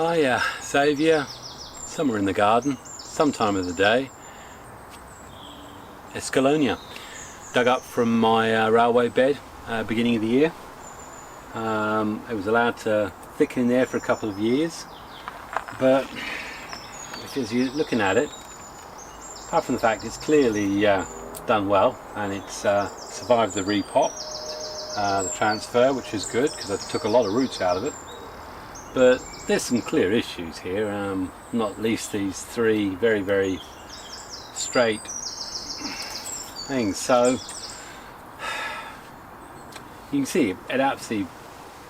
Hiya, Xavier, somewhere in the garden, some time of the day. Escallonia, dug up from my railway bed beginning of the year. It was allowed to thicken in there for a couple of years, but as you're looking at it, apart from the fact it's clearly done well and it's survived the repot, the transfer, which is good because I took a lot of roots out of it, but there's some clear issues here, not least these three very, very straight things. So you can see it absolutely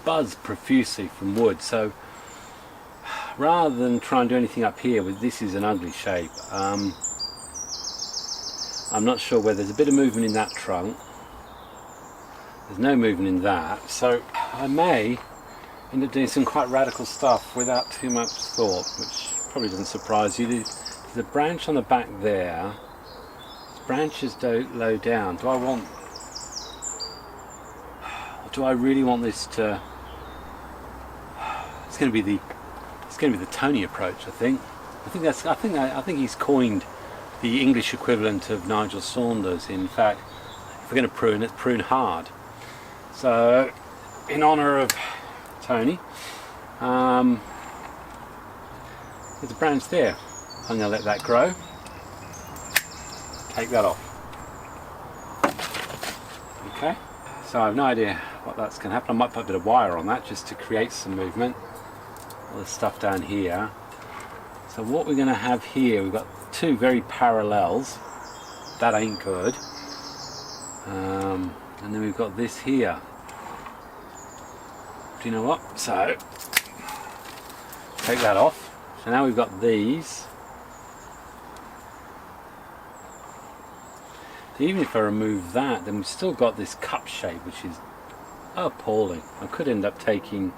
buds profusely from wood. So rather than try and do anything up here, this is an ugly shape. I'm not sure whether there's a bit of movement in that trunk. There's no movement in that, so I may end up doing some quite radical stuff without too much thought, which probably doesn't surprise you. There's a branch on the back there. The branches low down. Do I really want this to? It's going to be the Tony approach. I think he's coined the English equivalent of Nigel Saunders. In fact, if we're going to prune, it's prune hard. So, in honour of Tony, there's a branch there. I'm going to let that grow. Take that off. Okay. So I have no idea what that's going to happen. I might put a bit of wire on that just to create some movement. All this stuff down here. So what we're going to have here, we've got two very parallels. That ain't good. And then we've got this here. Do you know what? So take that off. So now we've got these. So even if I remove that, then we've still got this cup shape, which is appalling. I could end up taking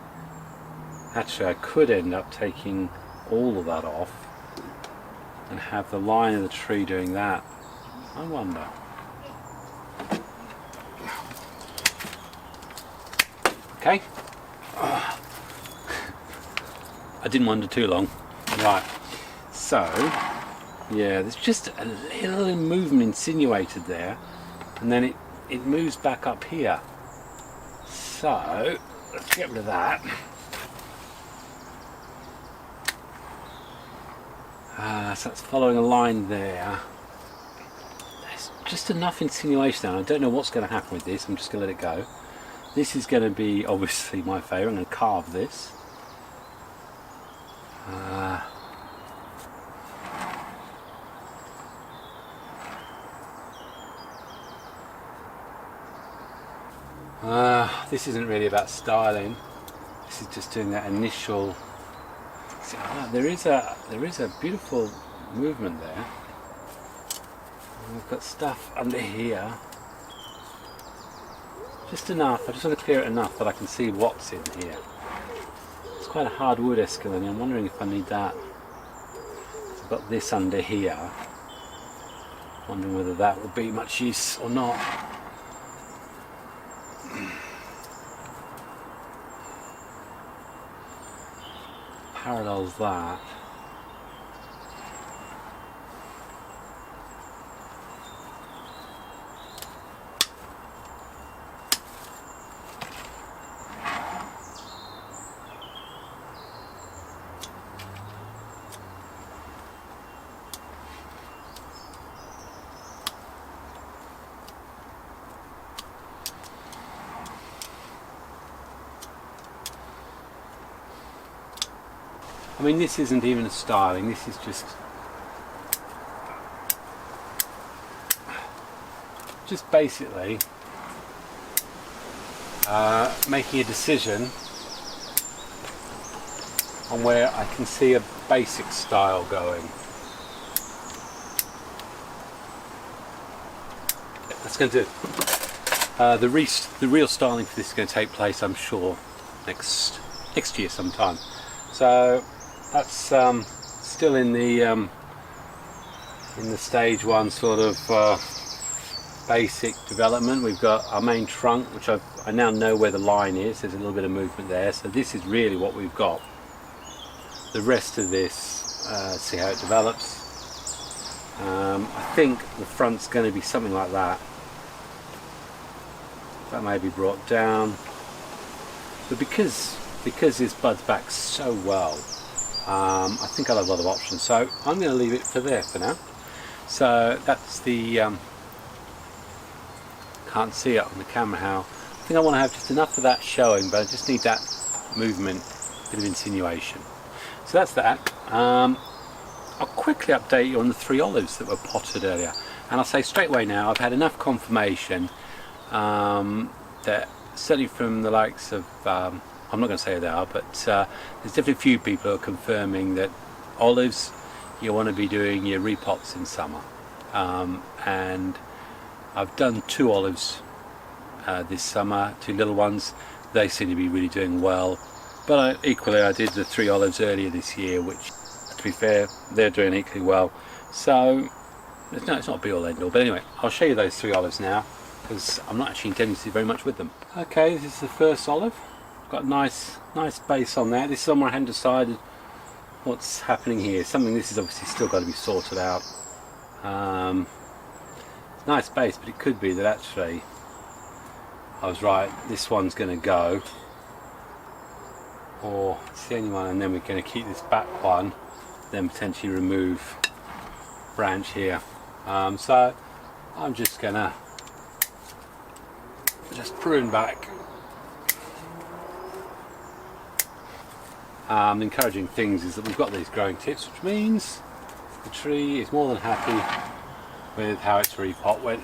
all of that off and have the line of the tree doing that. I wonder. Okay. I didn't wonder too long. Right. So, yeah, there's just a little movement insinuated there, and then it moves back up here. So, let's get rid of that. So that's following a line there. There's just enough insinuation there. I don't know what's going to happen with this. I'm just going to let it go. This is going to be obviously my favourite. I'm going to carve this. This isn't really about styling. This is just doing that initial. See, there is a beautiful movement there. And we've got stuff under here. Just enough. I just want to clear it enough that I can see what's in here. It's quite a hard wood, Escallonia. I'm wondering if I need that. So I've got this under here. Wondering whether that will be much use or not. Parallels that. I mean, this isn't even a styling, this is just basically making a decision on where I can see a basic style going. That's going to do it. The real styling for this is going to take place, I'm sure, next year sometime. So that's still in the stage one sort of basic development. We've got our main trunk, which I now know where the line is. There's a little bit of movement there, so this is really what we've got. the rest of this, see how it develops. I think the front's going to be something like that. That may be brought down, but because this buds back so well, I think I'll have a lot of options. So I'm going to leave it for there for now. So that's the can't see it on the camera how I think I want to have just enough of that showing, but I just need that movement, bit of insinuation. So that's that. I'll quickly update you on the 3 olives that were potted earlier, and I'll say straight away now I've had enough confirmation that certainly from the likes of I'm not going to say who they are, but there's definitely a few people who are confirming that olives, you want to be doing your repots in summer, and I've done 2 olives this summer, 2 little ones. They seem to be really doing well, but equally I did the 3 olives earlier this year, which, to be fair, they're doing equally well. So it's not a be all end all, but anyway, I'll show you those 3 olives now, because I'm not actually intending to do very much with them. Okay, this is the first olive. Got a nice base on there. This is somewhere I hadn't decided what's happening here. Something, this is obviously still got to be sorted out. Nice base, but it could be that actually I was right, this one's going to go, or it's the only one, and then we're going to keep this back one, then potentially remove branch here. So I'm just going to prune back. The encouraging things is that we've got these growing tips, which means the tree is more than happy with how its repot went.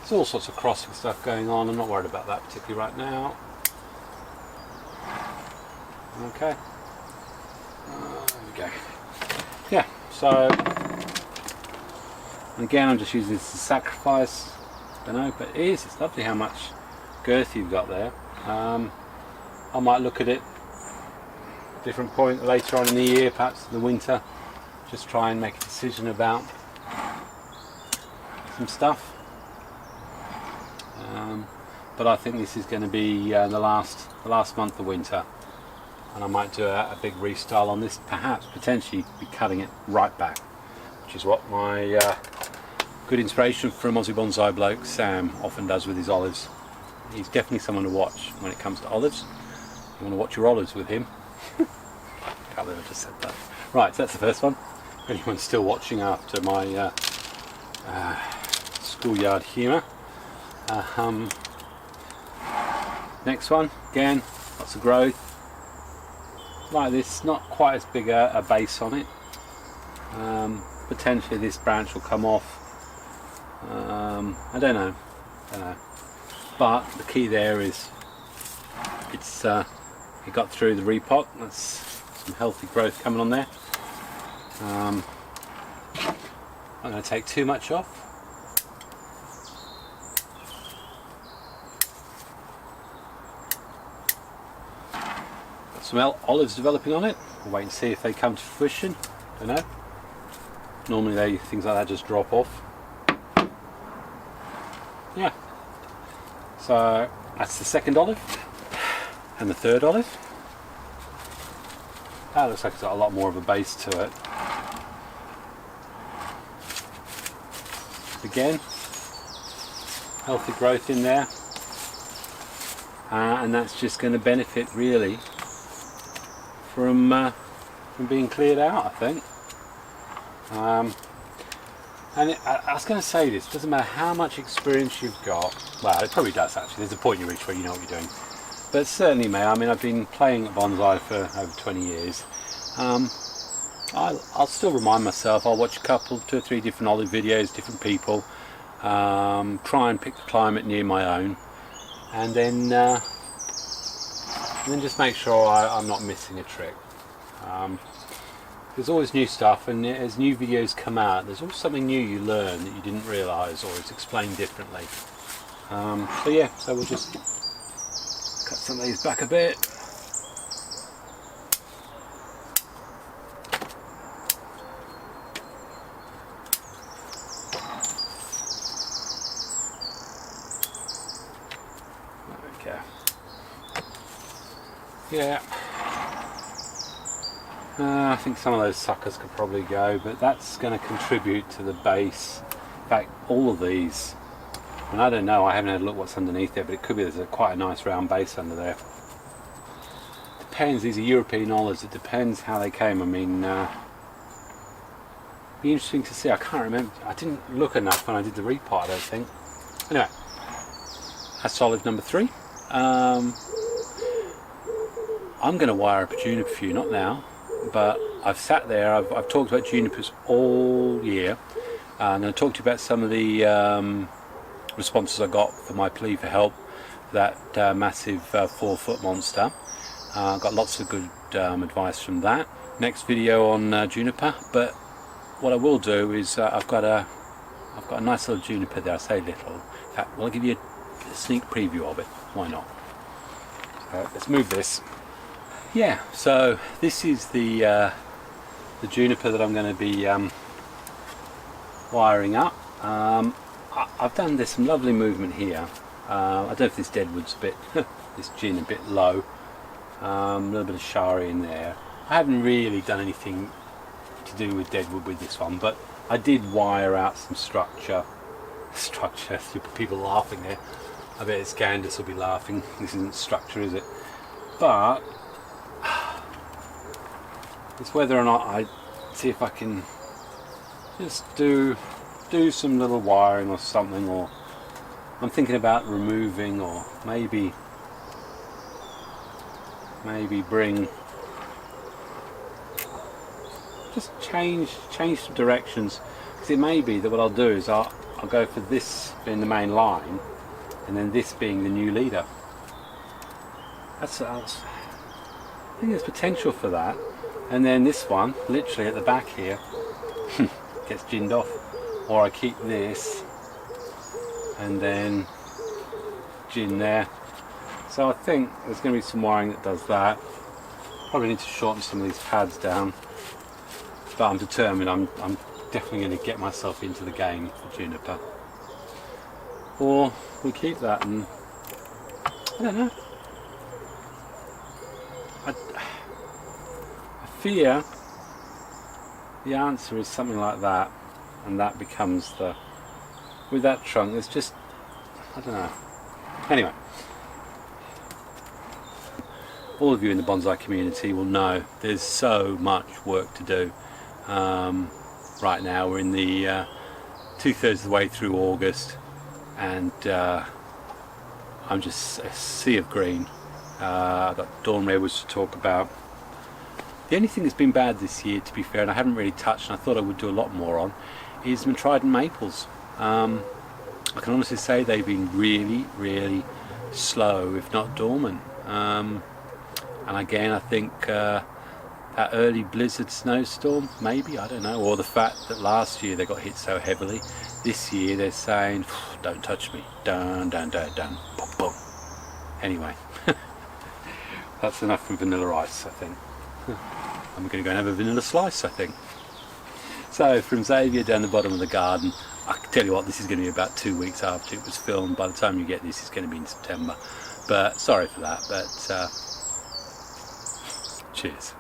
There's all sorts of crossing stuff going on. I'm not worried about that particularly right now. Okay. There we go. Yeah, so again I'm just using this as a sacrifice. I don't know, but it is. It's lovely how much girth you've got there. I might look at it at a different point later on in the year, perhaps in the winter, just try and make a decision about some stuff. But I think this is going to be the last month of winter, and I might do a big restyle on this, perhaps potentially be cutting it right back, which is what my good inspiration from Aussie Bonsai bloke Sam often does with his olives. He's definitely someone to watch when it comes to olives. You want to watch your olives with him. Can't believe I just said that. Right, so that's the first one. If anyone's still watching after my schoolyard humour. Next one, again, lots of growth. Like this, not quite as big a base on it. Potentially this branch will come off. I don't know. But the key there is it got through the repot. That's some healthy growth coming on there. I'm not going to take too much off. Got some olives developing on it. I'll wait and see if they come to fruition. Don't know. Normally things like that just drop off. Yeah. So that's the second olive. And the third olive. That looks like it's got a lot more of a base to it. Again, healthy growth in there, and that's just going to benefit really from being cleared out, I think. And I was going to say this, it doesn't matter how much experience you've got, well it probably does actually, there's a point you reach where you know what you're doing, but certainly I mean I've been playing at bonsai for over 20 years. I'll still remind myself, I'll watch a couple, 2 or 3 different olive videos, different people, try and pick the climate near my own, and then just make sure I'm not missing a trick. There's always new stuff, and as new videos come out, there's always something new you learn that you didn't realise, or it's explained differently. So yeah, so we'll just cut some of these back a bit. Okay. Yeah. I think some of those suckers could probably go, but that's going to contribute to the base. In fact, all of these, and I don't know, I haven't had a look what's underneath there, but it could be there's quite a nice round base under there. Depends, these are European olives, it depends how they came. I mean, be interesting to see. I can't remember, I didn't look enough when I did the repot, I don't think. Anyway, that's olive number 3. I'm going to wire up a juniper for you, not now, but I've sat there, I've talked about junipers all year. I'm going to talk to you about some of the responses I got for my plea for help, that massive 4-foot monster. Got lots of good advice from that. Next video on juniper, but what I will do is I've got a nice little juniper there. I say little. In fact, I'll give you a sneak preview of it. Why not? Let's move this. Yeah, so this is the juniper that I'm going to be wiring up. I've done this some lovely movement here. I don't know if this deadwood's a bit, this gin a bit low. A little bit of shari in there. I haven't really done anything to do with deadwood with this one, but I did wire out some structure. People laughing there. I bet it's Candace will be laughing. This isn't structure, is it? But it's whether or not I see if I can just do some little wiring or something, or I'm thinking about removing, or maybe bring, just change some directions, because it may be that what I'll do is I'll go for this being the main line and then this being the new leader. I think there's potential for that, and then this one literally at the back here gets ginned off, or I keep this and then gin there. So I think there's going to be some wiring that does that. Probably need to shorten some of these pads down, but I'm determined. I'm definitely going to get myself into the game for juniper, or we keep that and I don't know. I fear the answer is something like that, and that becomes the, with that trunk there's just, I don't know. Anyway, all of you in the bonsai community will know there's so much work to do. Right now we're in the 2/3 of the way through August, and I'm just a sea of green. I've got dawn redwoods to talk about. The only thing that's been bad this year, to be fair, and I haven't really touched, and I thought I would do a lot more on, is my trident maples. I can honestly say they've been really slow, if not dormant. And again, I think that early blizzard snowstorm, maybe, I don't know, or the fact that last year they got hit so heavily. This year they're saying, don't touch me, dun, boom, boom. Anyway, that's enough from vanilla ice, I think. I'm going to go and have a vanilla slice, I think. So from Xavier down the bottom of the garden, I can tell you what, this is going to be about 2 weeks after it was filmed. By the time you get this, it's going to be in September. But sorry for that, but cheers.